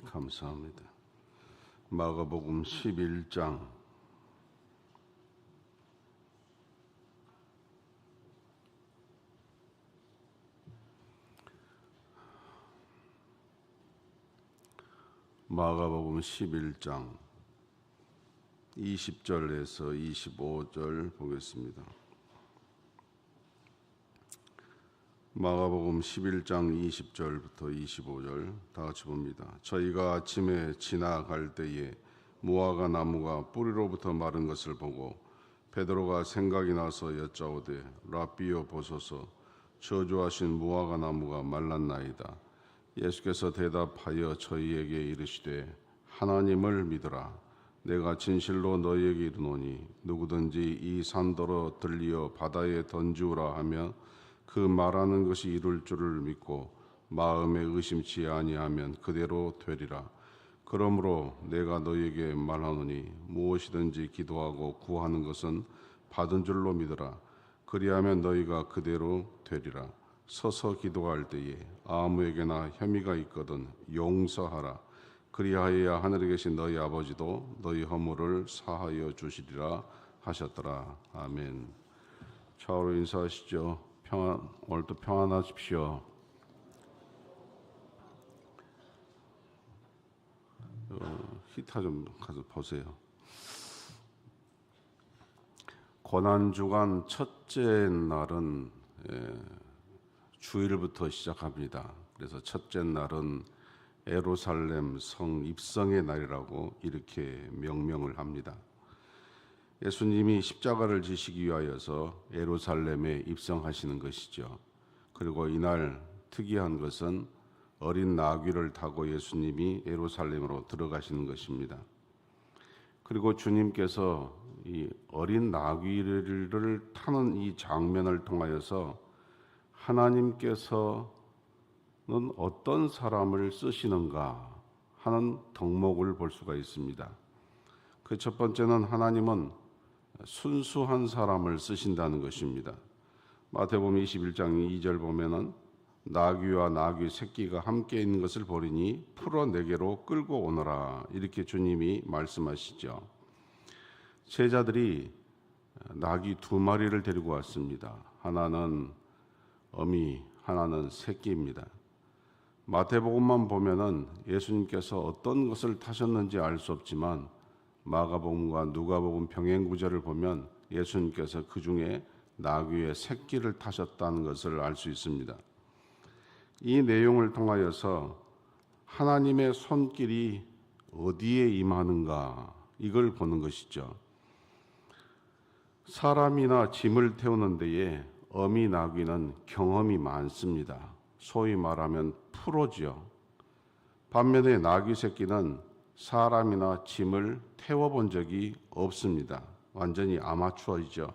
감사합니다. 마가복음 11장 마가복음 11장 20절에서 25절 보겠습니다. 마가복음 11장 20절부터 25절 다 같이 봅니다. 저희가 아침에 지나갈 때에 무화과 나무가 뿌리로부터 마른 것을 보고 베드로가 생각이 나서 여짜오되 랍비여 보소서 저주하신 무화과 나무가 말랐나이다. 예수께서 대답하여 저희에게 이르시되 하나님을 믿으라. 내가 진실로 너희에게 이르노니 누구든지 이 산더러 들리어 바다에 던지우라 하며 그 말하는 것이 이룰 줄을 믿고 마음에 의심치 아니하면 그대로 되리라. 그러므로 내가 너희에게 말하노니 무엇이든지 기도하고 구하는 것은 받은 줄로 믿으라. 그리하면 너희가 그대로 되리라. 서서 기도할 때에 아무에게나 혐의가 있거든 용서하라. 그리하여야 하늘에 계신 너희 아버지도 너희 허물을 사하여 주시리라 하셨더라. 아멘. 좌우로 인사하시죠. 오늘도 평안하십시오. 히터 좀 가서 보세요. 고난주간 첫째 날은 주일부터 시작합니다. 그래서 첫째 날은 예루살렘 성 입성의 날이라고 이렇게 명명을 합니다. 예수님이 십자가를 지시기 위하여서 예루살렘에 입성하시는 것이죠. 그리고 이날 특이한 것은 어린 나귀를 타고 예수님이 예루살렘으로 들어가시는 것입니다. 그리고 주님께서 이 어린 나귀를 타는 이 장면을 통하여서 하나님께서는 어떤 사람을 쓰시는가 하는 덕목을 볼 수가 있습니다. 그 첫 번째는 하나님은 순수한 사람을 쓰신다는 것입니다. 마태복음 21장 2절 보면은 나귀와 나귀 새끼가 함께 있는 것을 보리니 풀어 내게로 끌고 오너라 이렇게 주님이 말씀하시죠. 제자들이 나귀 2마리를 데리고 왔습니다. 하나는 어미, 하나는 새끼입니다. 마태복음만 보면은 예수님께서 어떤 것을 타셨는지 알 수 없지만 마가복음과 누가복음 병행 구절을 보면 예수님께서 그 중에 나귀의 새끼를 타셨다는 것을 알 수 있습니다. 이 내용을 통하여서 하나님의 손길이 어디에 임하는가 이걸 보는 것이죠. 사람이나 짐을 태우는 데에 어미 나귀는 경험이 많습니다. 소위 말하면 프로죠. 반면에 나귀 새끼는 사람이나 짐을 태워본 적이 없습니다. 완전히 아마추어이죠.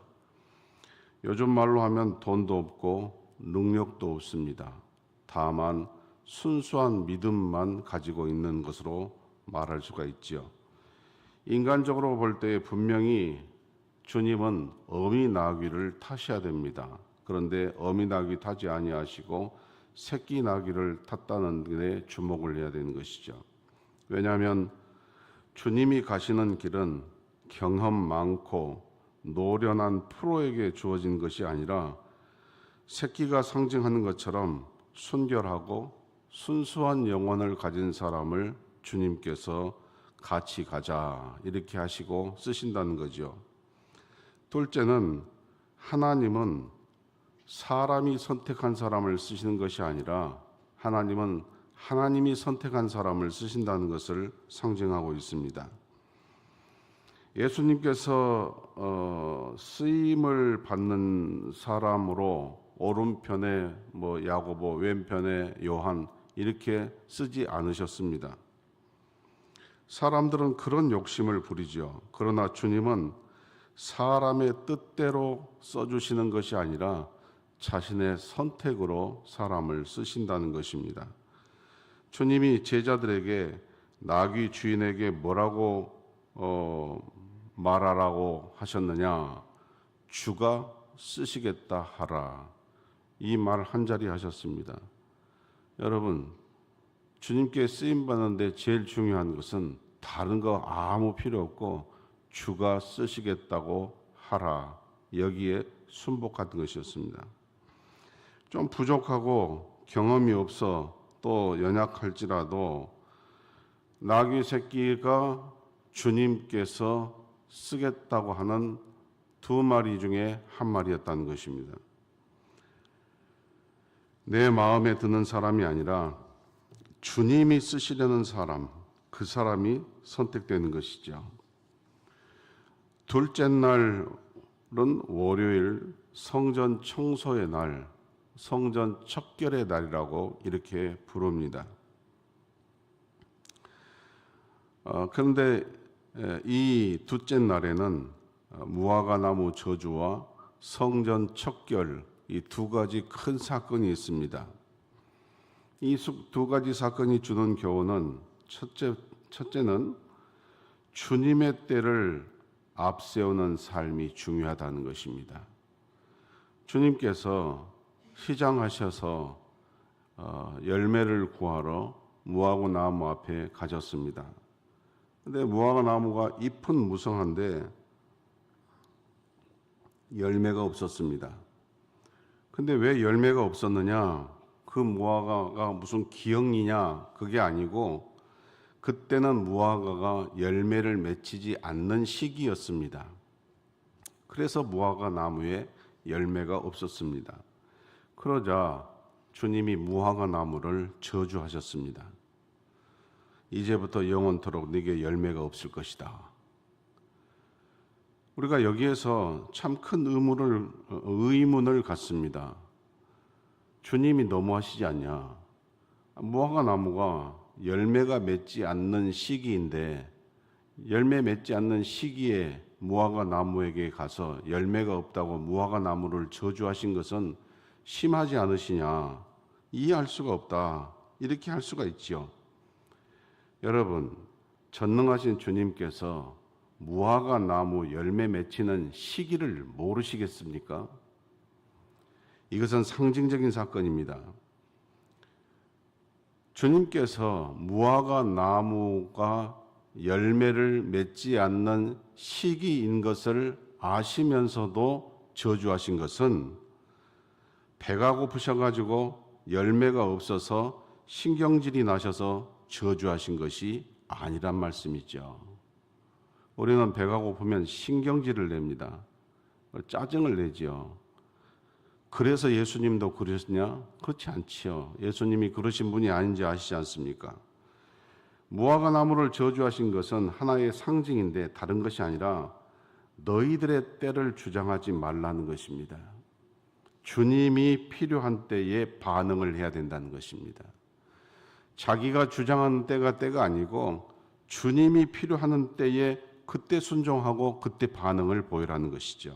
요즘 말로 하면 돈도 없고 능력도 없습니다. 다만 순수한 믿음만 가지고 있는 것으로 말할 수가 있지요. 인간적으로 볼 때 분명히 주님은 어미 나귀를 타셔야 됩니다. 그런데 어미 나귀 타지 아니하시고 새끼 나귀를 탔다는 데 주목을 해야 되는 것이죠. 왜냐하면 주님이 가시는 길은 경험 많고 노련한 프로에게 주어진 것이 아니라 새끼가 상징하는 것처럼 순결하고 순수한 영혼을 가진 사람을 주님께서 같이 가자 이렇게 하시고 쓰신다는 거죠. 둘째는 하나님은 사람이 선택한 사람을 쓰시는 것이 아니라 하나님은 하나님이 선택한 사람을 쓰신다는 것을 상징하고 있습니다. 예수님께서 쓰임을 받는 사람으로 오른편에 야고보, 왼편에 요한 이렇게 쓰지 않으셨습니다. 사람들은 그런 욕심을 부리죠. 그러나 주님은 사람의 뜻대로 써주시는 것이 아니라 자신의 선택으로 사람을 쓰신다는 것입니다. 주님이 제자들에게 나귀 주인에게 뭐라고 말하라고 하셨느냐? 주가 쓰시겠다 하라. 이 말 한 자리 하셨습니다. 여러분, 주님께 쓰임 받는데 제일 중요한 것은 다른 거 아무 필요 없고 주가 쓰시겠다고 하라. 여기에 순복하던 것이었습니다. 좀 부족하고 경험이 없어 또 연약할지라도 나귀 새끼가 주님께서 쓰겠다고 하는 두 마리 중에 한 마리였다는 것입니다. 내 마음에 드는 사람이 아니라 주님이 쓰시려는 사람, 그 사람이 선택되는 것이죠. 둘째 날은 월요일 성전 청소의 날, 성전 척결의 날이라고 이렇게 부릅니다. 그런데 이 둘째 날에는 무화과 나무 저주와 성전 척결, 이 두 가지 큰 사건이 있습니다. 이 두 가지 사건이 주는 교훈은 첫째는 주님의 때를 앞세우는 삶이 중요하다는 것입니다. 주님께서 시장하셔서 열매를 구하러 무화과 나무 앞에 가셨습니다. 그런데 무화과 나무가 잎은 무성한데 열매가 없었습니다. 근데 왜 열매가 없었느냐? 그 무화과가 무슨 기형이냐? 그게 아니고 그때는 무화과가 열매를 맺히지 않는 시기였습니다. 그래서 무화과 나무에 열매가 없었습니다. 그러자 주님이 무화과 나무를 저주하셨습니다. 이제부터 영원토록 네게 열매가 없을 것이다. 우리가 여기에서 참 큰 의문을 갖습니다. 주님이 너무하시지 않냐? 무화과 나무가 열매가 맺지 않는 시기인데 열매 맺지 않는 시기에 무화과 나무에게 가서 열매가 없다고 무화과 나무를 저주하신 것은 심하지 않으시냐? 이해할 수가 없다. 이렇게 할 수가 있지요. 여러분, 전능하신 주님께서 무화과 나무 열매 맺히는 시기를 모르시겠습니까? 이것은 상징적인 사건입니다. 주님께서 무화과 나무가 열매를 맺지 않는 시기인 것을 아시면서도 저주하신 것은 배가 고프셔가지고 열매가 없어서 신경질이 나셔서 저주하신 것이 아니란 말씀이죠. 우리는 배가 고프면 신경질을 냅니다. 짜증을 내지요. 그래서 예수님도 그러셨냐? 그렇지 않지요. 예수님이 그러신 분이 아닌지 아시지 않습니까? 무화과 나무를 저주하신 것은 하나의 상징인데 다른 것이 아니라 너희들의 때를 주장하지 말라는 것입니다. 주님이 필요한 때에 반응을 해야 된다는 것입니다. 자기가 주장하는 때가 아니고 주님이 필요한 때에 그때 순종하고 그때 반응을 보이라는 것이죠.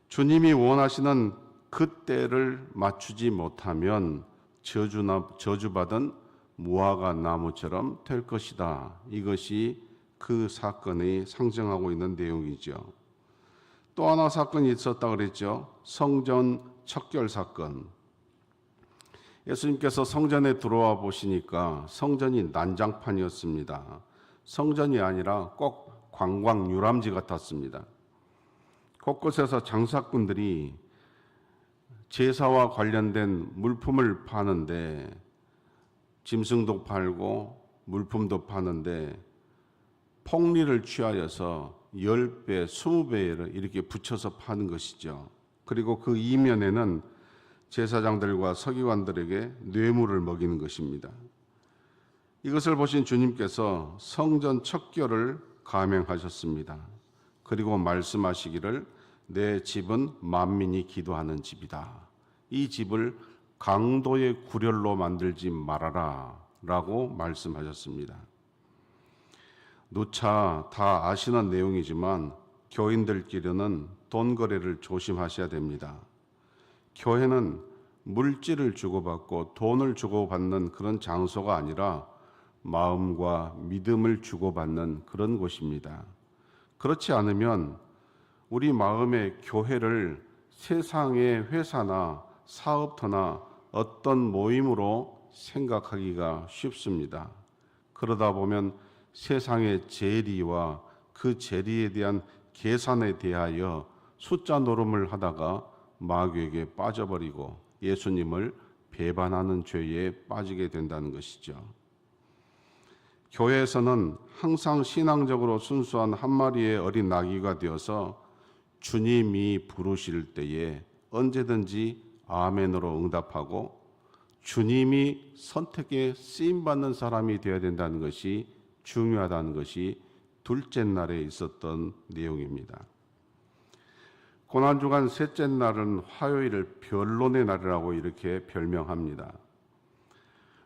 주님이 원하시는 그 때를 맞추지 못하면 저주받은 무화과 나무처럼 될 것이다. 이것이 그 사건이 상징하고 있는 내용이죠. 또 하나 사건이 있었다 그랬죠. 성전 척결 사건. 예수님께서 성전에 들어와 보시니까 성전이 난장판이었습니다. 성전이 아니라 꼭 관광 유람지 같았습니다. 곳곳에서 장사꾼들이 제사와 관련된 물품을 파는데 짐승도 팔고 물품도 파는데 폭리를 취하여서 10배, 20배를 이렇게 붙여서 파는 것이죠. 그리고 그 이면에는 제사장들과 서기관들에게 뇌물을 먹이는 것입니다. 이것을 보신 주님께서 성전 척결을 감행하셨습니다. 그리고 말씀하시기를 내 집은 만민이 기도하는 집이다. 이 집을 강도의 구렬로 만들지 말아라 라고 말씀하셨습니다. 누차 다 아시는 내용이지만 교인들끼리는 돈 거래를 조심하셔야 됩니다. 교회는 물질을 주고받고 돈을 주고받는 그런 장소가 아니라 마음과 믿음을 주고받는 그런 곳입니다. 그렇지 않으면 우리 마음의 교회를 세상의 회사나 사업터나 어떤 모임으로 생각하기가 쉽습니다. 그러다 보면 세상의 재리와 그 재리에 대한 계산에 대하여 숫자 노름을 하다가 마귀에게 빠져버리고 예수님을 배반하는 죄에 빠지게 된다는 것이죠. 교회에서는 항상 신앙적으로 순수한 한 마리의 어린 나귀가 되어서 주님이 부르실 때에 언제든지 아멘으로 응답하고 주님이 선택에 쓰임받는 사람이 되어야 된다는 것이 중요하다는 것이 둘째 날에 있었던 내용입니다. 고난주간 셋째 날은 화요일을 변론의 날이라고 이렇게 별명합니다.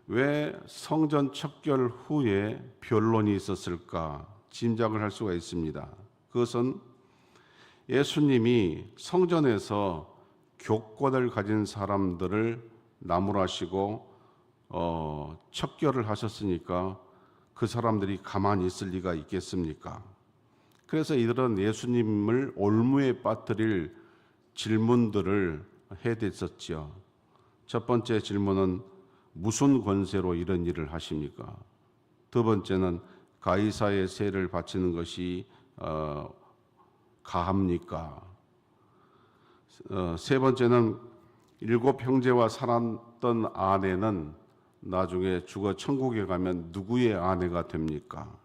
왜 성전 척결 후에 변론이 있었을까 짐작을 할 수가 있습니다. 그것은 예수님이 성전에서 교권을 가진 사람들을 나무라시고 척결을 하셨으니까 그 사람들이 가만히 있을 리가 있겠습니까? 그래서 이들은 예수님을 올무에 빠뜨릴 질문들을 해댔었죠. 첫 번째 질문은 무슨 권세로 이런 일을 하십니까? 두 번째는 가이사의 세를 바치는 것이 가합니까? 세 번째는 7 형제와 살았던 아내는 나중에 죽어 천국에 가면 누구의 아내가 됩니까?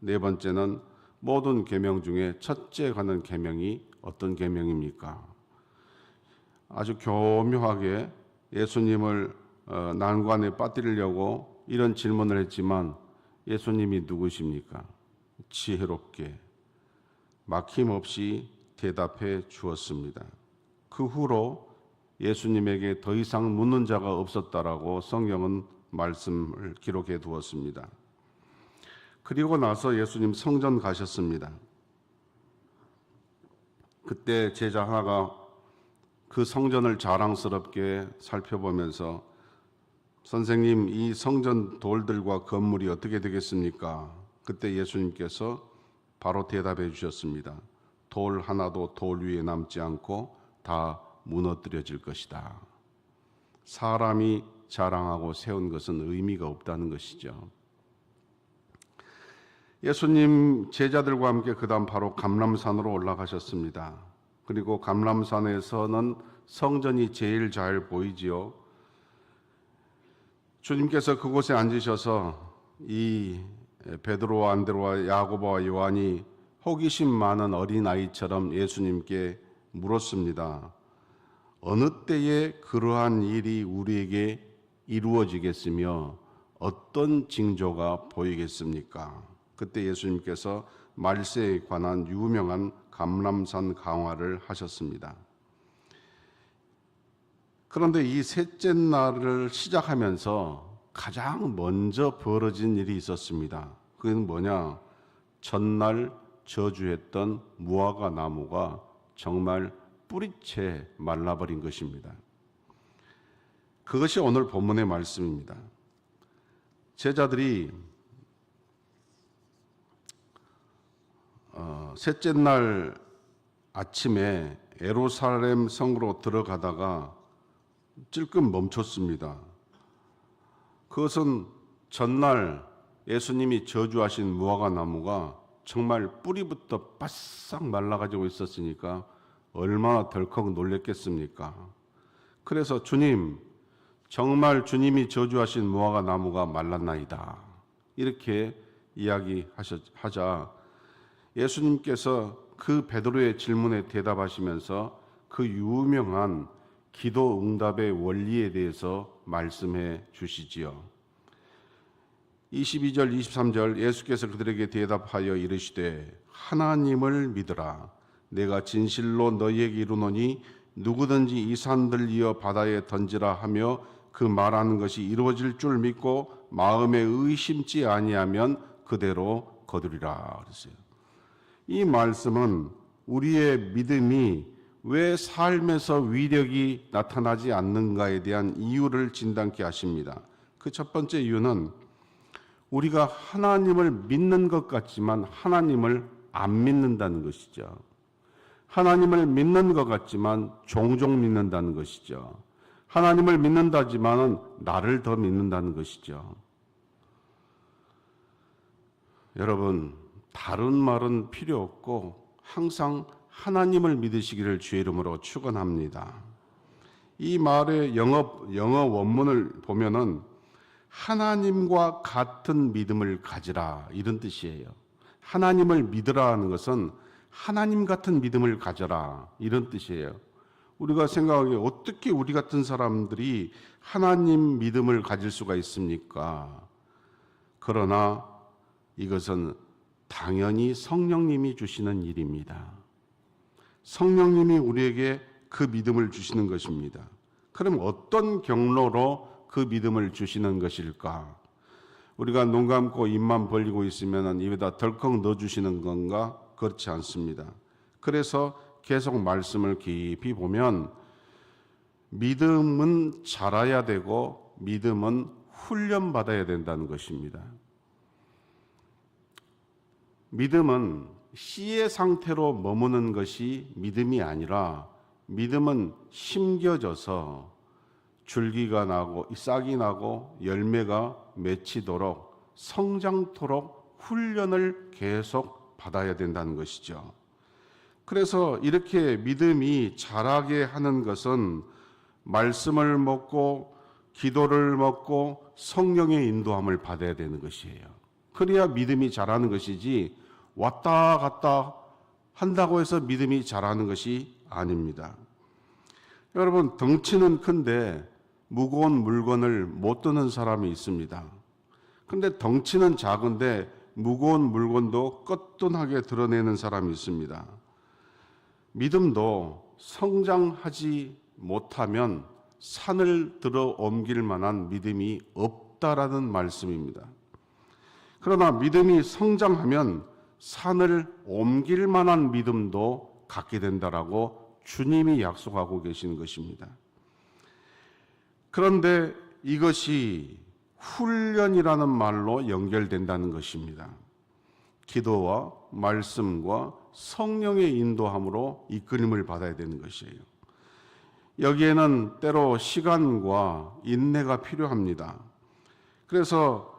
네 번째는 모든 계명 중에 첫째 가는 계명이 어떤 계명입니까? 아주 교묘하게 예수님을 난관에 빠뜨리려고 이런 질문을 했지만 예수님이 누구십니까? 지혜롭게 막힘없이 대답해 주었습니다. 그 후로 예수님에게 더 이상 묻는 자가 없었다라고 성경은 말씀을 기록해 두었습니다. 그리고 나서 예수님 성전 가셨습니다. 그때 제자 하나가 그 성전을 자랑스럽게 살펴보면서 선생님, 이 성전 돌들과 건물이 어떻게 되겠습니까? 그때 예수님께서 바로 대답해 주셨습니다. 돌 하나도 돌 위에 남지 않고 다 무너뜨려질 것이다. 사람이 자랑하고 세운 것은 의미가 없다는 것이죠. 예수님 제자들과 함께 그 다음 바로 감람산으로 올라가셨습니다. 그리고 감람산에서는 성전이 제일 잘 보이지요. 주님께서 그곳에 앉으셔서 이 베드로와 안드레와 야고보와 요한이 호기심 많은 어린아이처럼 예수님께 물었습니다. 어느 때에 그러한 일이 우리에게 이루어지겠으며 어떤 징조가 보이겠습니까? 그때 예수님께서 말세에 관한 유명한 감람산 강화를 하셨습니다. 그런데 이 셋째 날을 시작하면서 가장 먼저 벌어진 일이 있었습니다. 그건 뭐냐? 전날 저주했던 무화과 나무가 정말 뿌리채 말라버린 것입니다. 그것이 오늘 본문의 말씀입니다. 제자들이 셋째 날 아침에 예루살렘 성으로 들어가다가 찔끔 멈췄습니다. 그것은 전날 예수님이 저주하신 무화과 나무가 정말 뿌리부터 바싹 말라가지고 있었으니까 얼마나 덜컥 놀랬겠습니까? 그래서 주님, 정말 주님이 저주하신 무화과 나무가 말랐나이다. 이렇게 이야기하자 예수님께서 그 베드로의 질문에 대답하시면서 그 유명한 기도 응답의 원리에 대해서 말씀해 주시지요. 22절, 23절 예수께서 그들에게 대답하여 이르시되 하나님을 믿으라. 내가 진실로 너희에게 이르노니 누구든지 이 산들 이어 바다에 던지라 하며 그 말하는 것이 이루어질 줄 믿고 마음에 의심치 아니하면 그대로 거두리라 그랬어요. 이 말씀은 우리의 믿음이 왜 삶에서 위력이 나타나지 않는가에 대한 이유를 진단케 하십니다. 그 첫 번째 이유는 우리가 하나님을 믿는 것 같지만 하나님을 안 믿는다는 것이죠. 하나님을 믿는 것 같지만 종종 믿는다는 것이죠. 하나님을 믿는다지만은 나를 더 믿는다는 것이죠. 여러분, 다른 말은 필요 없고 항상 하나님을 믿으시기를 주의 이름으로 축원합니다. 이 말의 영어 원문을 보면은 하나님과 같은 믿음을 가지라 이런 뜻이에요. 하나님을 믿으라는 것은 하나님 같은 믿음을 가져라 이런 뜻이에요. 우리가 생각하기에 어떻게 우리 같은 사람들이 하나님 믿음을 가질 수가 있습니까? 그러나 이것은 당연히 성령님이 주시는 일입니다. 성령님이 우리에게 그 믿음을 주시는 것입니다. 그럼 어떤 경로로 그 믿음을 주시는 것일까? 우리가 눈 감고 입만 벌리고 있으면 입에다 덜컥 넣어주시는 건가? 그렇지 않습니다. 그래서 계속 말씀을 깊이 보면 믿음은 자라야 되고 믿음은 훈련받아야 된다는 것입니다. 믿음은 씨의 상태로 머무는 것이 믿음이 아니라 믿음은 심겨져서 줄기가 나고 싹이 나고 열매가 맺히도록 성장토록 훈련을 계속 받아야 된다는 것이죠. 그래서 이렇게 믿음이 자라게 하는 것은 말씀을 먹고 기도를 먹고 성령의 인도함을 받아야 되는 것이에요. 그래야 믿음이 자라는 것이지 왔다 갔다 한다고 해서 믿음이 자라는 것이 아닙니다. 여러분, 덩치는 큰데 무거운 물건을 못 드는 사람이 있습니다. 그런데 덩치는 작은데 무거운 물건도 거뜬하게 드러내는 사람이 있습니다. 믿음도 성장하지 못하면 산을 들어 옮길 만한 믿음이 없다라는 말씀입니다. 그러나 믿음이 성장하면 산을 옮길 만한 믿음도 갖게 된다라고 주님이 약속하고 계시는 것입니다. 그런데 이것이 훈련이라는 말로 연결된다는 것입니다. 기도와 말씀과 성령의 인도함으로 이끌림을 받아야 되는 것이에요. 여기에는 때로 시간과 인내가 필요합니다. 그래서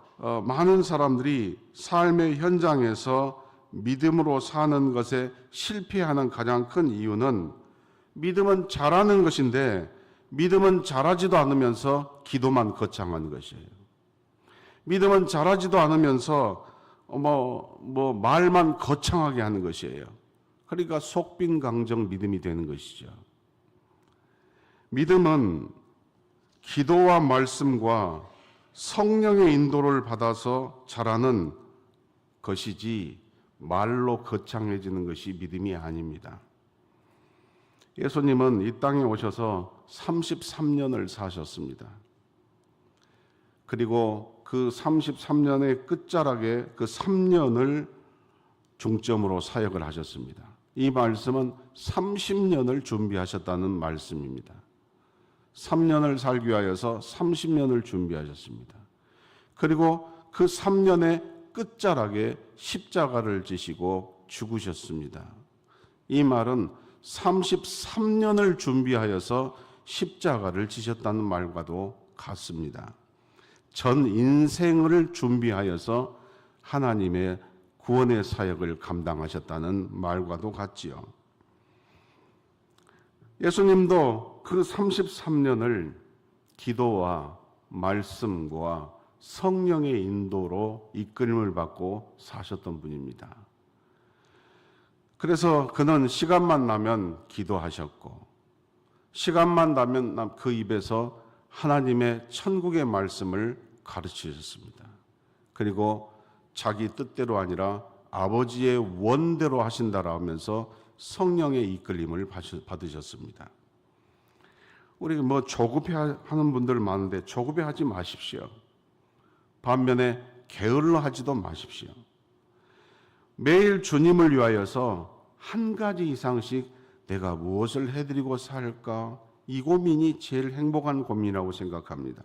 많은 사람들이 삶의 현장에서 믿음으로 사는 것에 실패하는 가장 큰 이유는 믿음은 잘하는 것인데 믿음은 잘하지도 않으면서 기도만 거창한 것이에요. 믿음은 잘하지도 않으면서 말만 거창하게 하는 것이에요. 그러니까 속빈강정 믿음이 되는 것이죠. 믿음은 기도와 말씀과 성령의 인도를 받아서 자라는 것이지 말로 거창해지는 것이 믿음이 아닙니다. 예수님은 이 땅에 오셔서 33년을 사셨습니다. 그리고 그 33년의 끝자락에 그 3년을 중점으로 사역을 하셨습니다. 이 말씀은 30년을 준비하셨다는 말씀입니다. 3년을 살기 위하여서 30년을 준비하셨습니다. 그리고 그 3년의 끝자락에 십자가를 지시고 죽으셨습니다. 이 말은 33년을 준비하여서 십자가를 지셨다는 말과도 같습니다. 전 인생을 준비하여서 하나님의 구원의 사역을 감당하셨다는 말과도 같지요. 예수님도 그 33년을 기도와 말씀과 성령의 인도로 이끌림을 받고 사셨던 분입니다. 그래서 그는 시간만 나면 기도하셨고 시간만 나면 그 입에서 하나님의 천국의 말씀을 가르치셨습니다. 그리고 자기 뜻대로 아니라 아버지의 원대로 하신다라 하면서 성령의 이끌림을 받으셨습니다. 우리 조급해하는 분들 많은데 조급해하지 마십시오. 반면에 게을러 하지도 마십시오. 매일 주님을 위하여서 한 가지 이상씩 내가 무엇을 해드리고 살까? 이 고민이 제일 행복한 고민이라고 생각합니다.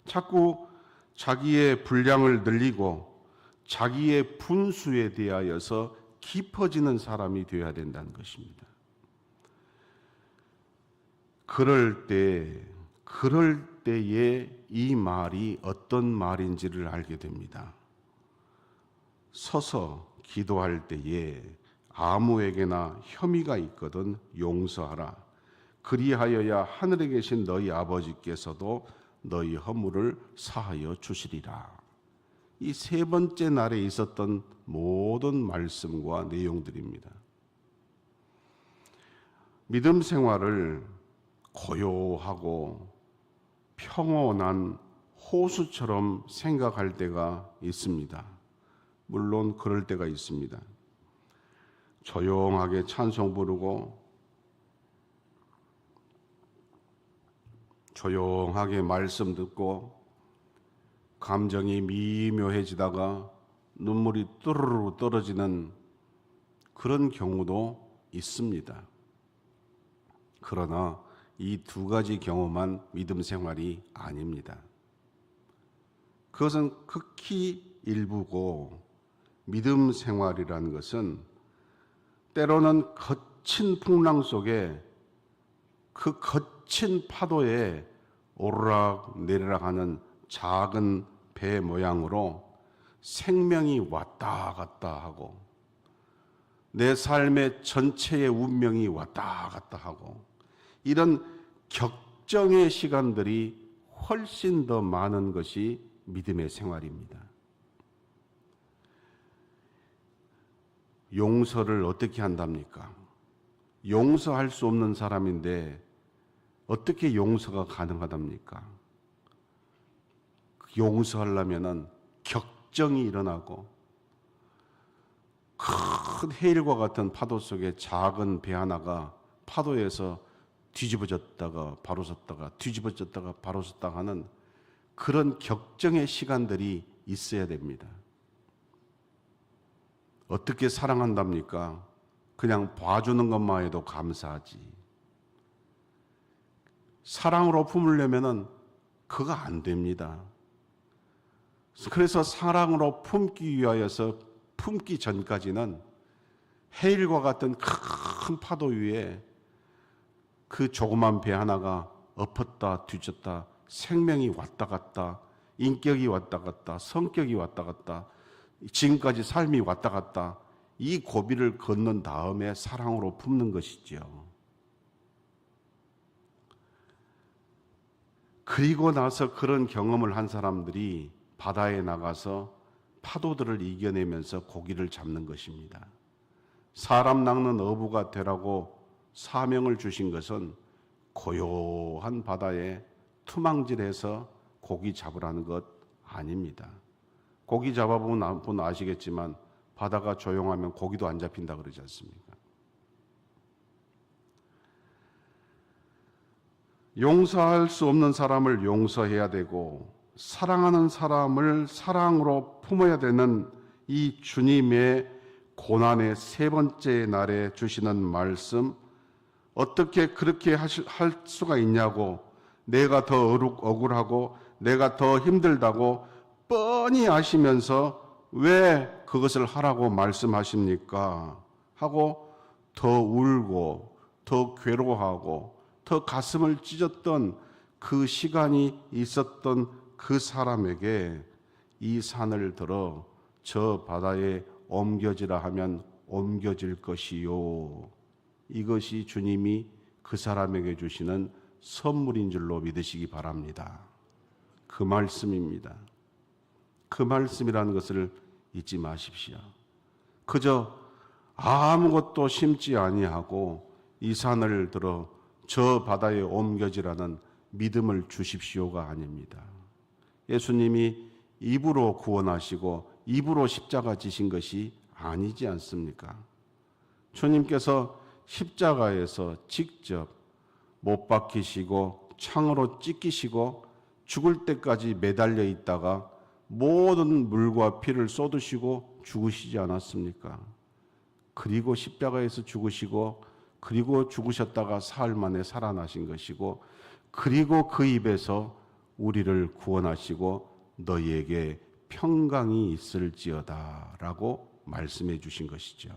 자꾸 자기의 분량을 늘리고 자기의 분수에 대하여서 깊어지는 사람이 되어야 된다는 것입니다. 그럴 때 때에 이 말이 어떤 말인지를 알게 됩니다. 서서 기도할 때에 아무에게나 혐의가 있거든 용서하라. 그리하여야 하늘에 계신 너희 아버지께서도 너희 허물을 사하여 주시리라. 이 세 번째 날에 있었던 모든 말씀과 내용들입니다. 믿음 생활을 고요하고 평온한 호수처럼 생각할 때가 있습니다. 물론 그럴 때가 있습니다. 조용하게 찬송 부르고 조용하게 말씀 듣고 감정이 미묘해지다가 눈물이 뚜루루 떨어지는 그런 경우도 있습니다. 그러나 이 두 가지 경우만 믿음 생활이 아닙니다. 그것은 극히 일부고, 믿음 생활이라는 것은 때로는 거친 풍랑 속에 그 거친 파도에 오르락 내리락 하는 작은 배 모양으로 생명이 왔다 갔다 하고 내 삶의 전체의 운명이 왔다 갔다 하고 이런 격정의 시간들이 훨씬 더 많은 것이 믿음의 생활입니다. 용서를 어떻게 한답니까? 용서할 수 없는 사람인데 어떻게 용서가 가능하답니까? 용서하려면은 격정이 일어나고 큰 해일과 같은 파도 속에 작은 배 하나가 파도에서 뒤집어졌다가 바로 섰다가 뒤집어졌다가 바로 섰다가 하는 그런 격정의 시간들이 있어야 됩니다. 어떻게 사랑한답니까? 그냥 봐주는 것만 해도 감사하지. 사랑으로 품으려면은 그거 안 됩니다. 그래서 사랑으로 품기 위하여서 품기 전까지는 해일과 같은 큰 파도 위에 그 조그만 배 하나가 엎었다 뒤졌다 생명이 왔다 갔다 인격이 왔다 갔다 성격이 왔다 갔다 지금까지 삶이 왔다 갔다 이 고비를 걷는 다음에 사랑으로 품는 것이죠. 그리고 나서 그런 경험을 한 사람들이 바다에 나가서 파도들을 이겨내면서 고기를 잡는 것입니다. 사람 낚는 어부가 되라고 사명을 주신 것은 고요한 바다에 투망질해서 고기 잡으라는 것 아닙니다. 고기 잡아보면 분 아시겠지만 바다가 조용하면 고기도 안 잡힌다 그러지 않습니까? 용서할 수 없는 사람을 용서해야 되고 사랑하는 사람을 사랑으로 품어야 되는 이 주님의 고난의 세 번째 날에 주시는 말씀, 어떻게 그렇게 할 수가 있냐고, 내가 더 억울하고 내가 더 힘들다고 뻔히 아시면서 왜 그것을 하라고 말씀하십니까? 하고 더 울고 더 괴로워하고 더 가슴을 찢었던 그 시간이 있었던 그 사람에게 이 산을 들어 저 바다에 옮겨지라 하면 옮겨질 것이요. 이것이 주님이 그 사람에게 주시는 선물인 줄로 믿으시기 바랍니다. 그 말씀입니다. 그 말씀이라는 것을 잊지 마십시오. 그저 아무것도 심지 아니하고 이 산을 들어 저 바다에 옮겨지라는 믿음을 주십시오가 아닙니다. 예수님이 입으로 구원하시고 입으로 십자가 지신 것이 아니지 않습니까? 주님께서 십자가에서 직접 못 박히시고 창으로 찢기시고 죽을 때까지 매달려 있다가 모든 물과 피를 쏟으시고 죽으시지 않았습니까? 그리고 십자가에서 죽으시고 그리고 죽으셨다가 사흘 만에 살아나신 것이고 그리고 그 입에서 우리를 구원하시고 너희에게 평강이 있을지어다 라고 말씀해 주신 것이죠.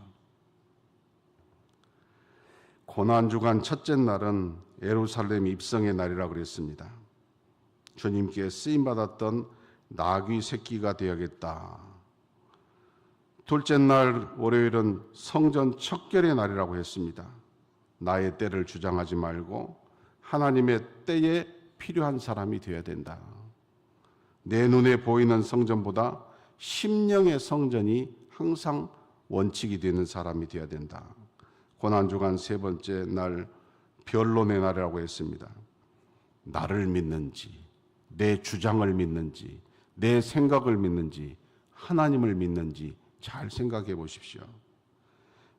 고난주간 첫째 날은 예루살렘 입성의 날이라고 그랬습니다. 주님께 쓰임받았던 나귀 새끼가 되어야겠다. 둘째 날 월요일은 성전 척결의 날이라고 했습니다. 나의 때를 주장하지 말고 하나님의 때에 필요한 사람이 되어야 된다. 내 눈에 보이는 성전보다 심령의 성전이 항상 원칙이 되는 사람이 되어야 된다. 고난주간 세 번째 날 변론의 날이라고 했습니다. 나를 믿는지, 내 주장을 믿는지, 내 생각을 믿는지, 하나님을 믿는지 잘 생각해 보십시오.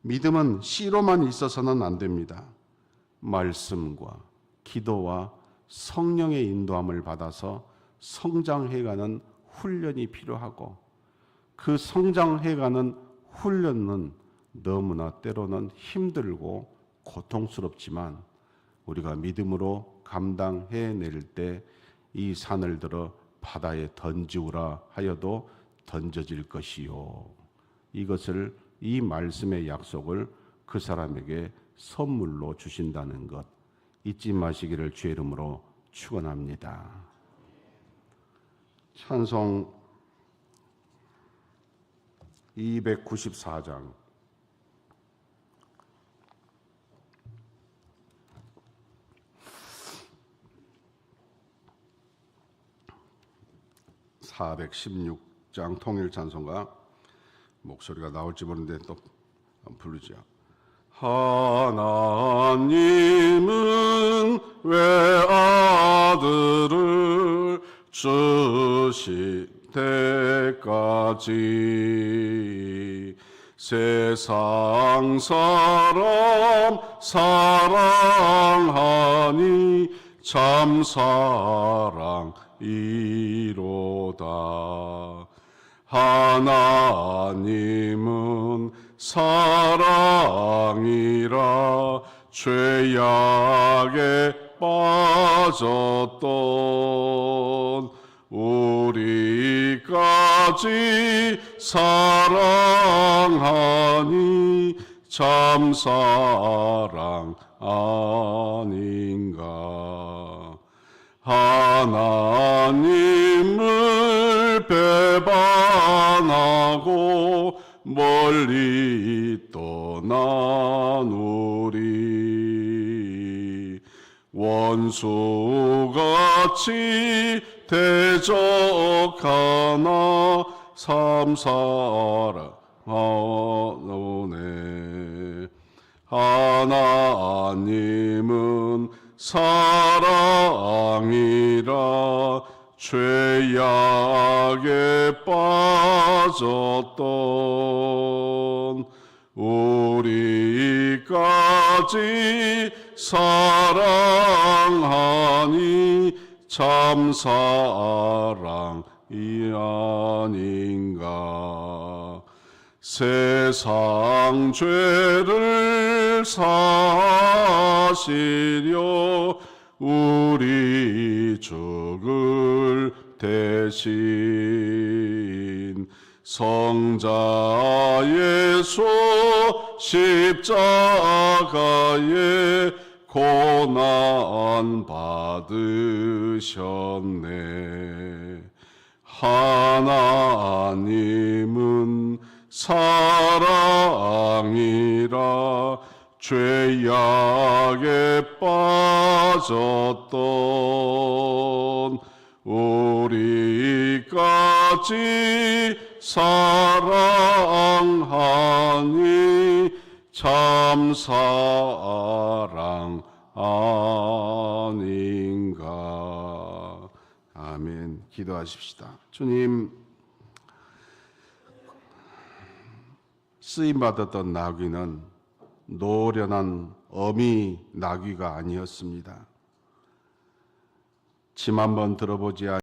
믿음은 씨로만 있어서는 안 됩니다. 말씀과 기도와 성령의 인도함을 받아서 성장해가는 훈련이 필요하고, 그 성장해가는 훈련은 너무나 때로는 힘들고 고통스럽지만 우리가 믿음으로 감당해낼 때 이 산을 들어 바다에 던지우라 하여도 던져질 것이요. 이것을, 이 말씀의 약속을 그 사람에게 선물로 주신다는 것 잊지 마시기를 주의 이름으로 축원합니다. 찬송 294장 (416장) 통일 찬송가 목소리가 나올지 모르는데 또 부르죠. 하나님은 왜 아들을 주실 때까지 세상 사람 사랑하니 참 사랑이로다. 하나님은 사랑이라 죄악에 빠졌던 우리까지 사랑하니 참 사랑 아닌가. 하나님을 배반하고 멀리 떠난 우리 원수같이 대적하나 참 사랑하오네. 하나님은 사랑이라 죄악에 빠졌던 우리까지 사랑하니 참 사랑이 아닌가. 세상 죄를 사시려 우리 죽을 대신 성자 예수 십자가에 고난 받으셨네. 하나님은 사랑이라 죄악에 빠졌던 우리까지 사랑하니 참 사랑 아닌가. 아멘. 기도하십시다. 주님, 쓰임받았던 나귀는 노련한 어미 나귀가 아니었습니다. 침 한번 들어보지